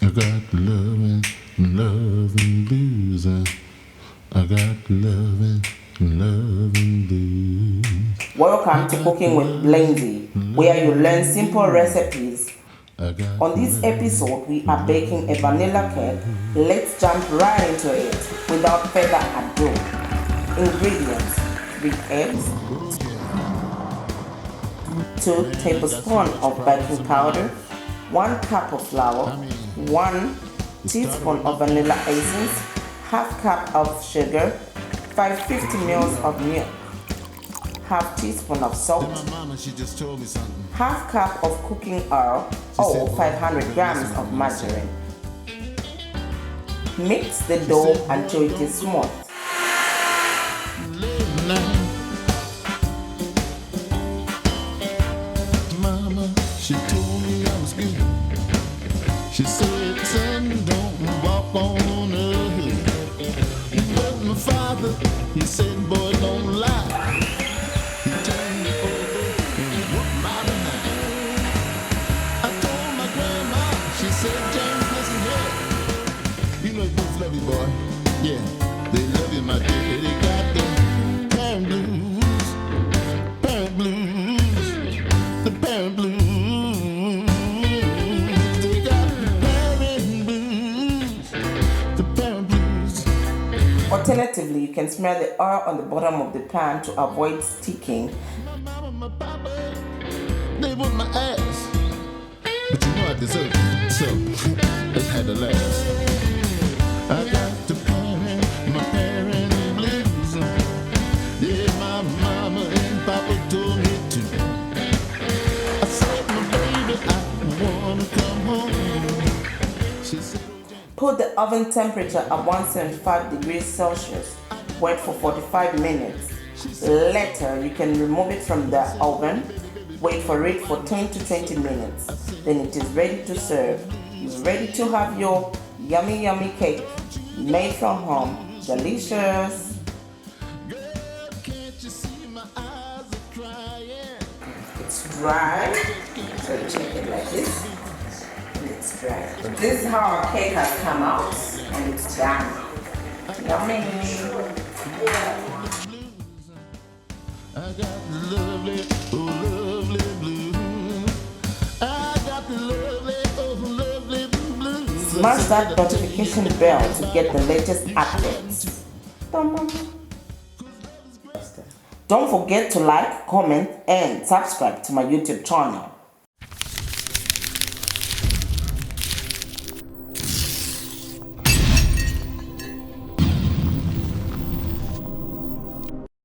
I got loving, loving blues. I got loving, loving blues. Welcome to Cooking with Blenzy, where you learn simple recipes. On this episode, we are baking a vanilla cake. Let's jump right into it without further ado. Ingredients: 3 eggs, 2 tablespoons of baking powder, 1 cup of flour, 1 teaspoon of vanilla essence, half cup of sugar, 550 ml of milk, half teaspoon of salt, half cup of cooking oil or 500 grams of margarine. Mix the dough until it is smooth. Mama, she told me I was good. She said, son, don't walk on the hood. But my father, he said, boy, don't lie. He turned me over and whooped my behind. I told my grandma, she said, James, listen here. You know you both love you, boy. Yeah, they love you, my dear. They got the parent blues, parent blues, the parent blues. They got the parent blues, the parent blues. Alternatively, you can smear the oil on the bottom of the pan to avoid sticking. My mama, my papa, they whipped my ass. But you know I deserve it, so it had to last. I got the parent, my parent blues. Yeah, my mama and papa told me to. I said, my baby, I wanna come home. She said, Put the oven temperature at 175 degrees Celsius. Wait for 45 minutes. Later, you can remove it from the oven. Wait for it for 10 to 20 minutes. Then it is ready to serve. You're ready to have your yummy, yummy cake made from home. Delicious. girl, can't you see my eyes are crying? It's dry. So you check it like this. And it's dry. So this is how our cake has come out. And it's done. Yummy. I got the lovely, oh lovely blues. I got the lovely, oh lovely blues. Smash that notification bell to get the latest updates. Don't forget to like, comment, and subscribe to my YouTube channel.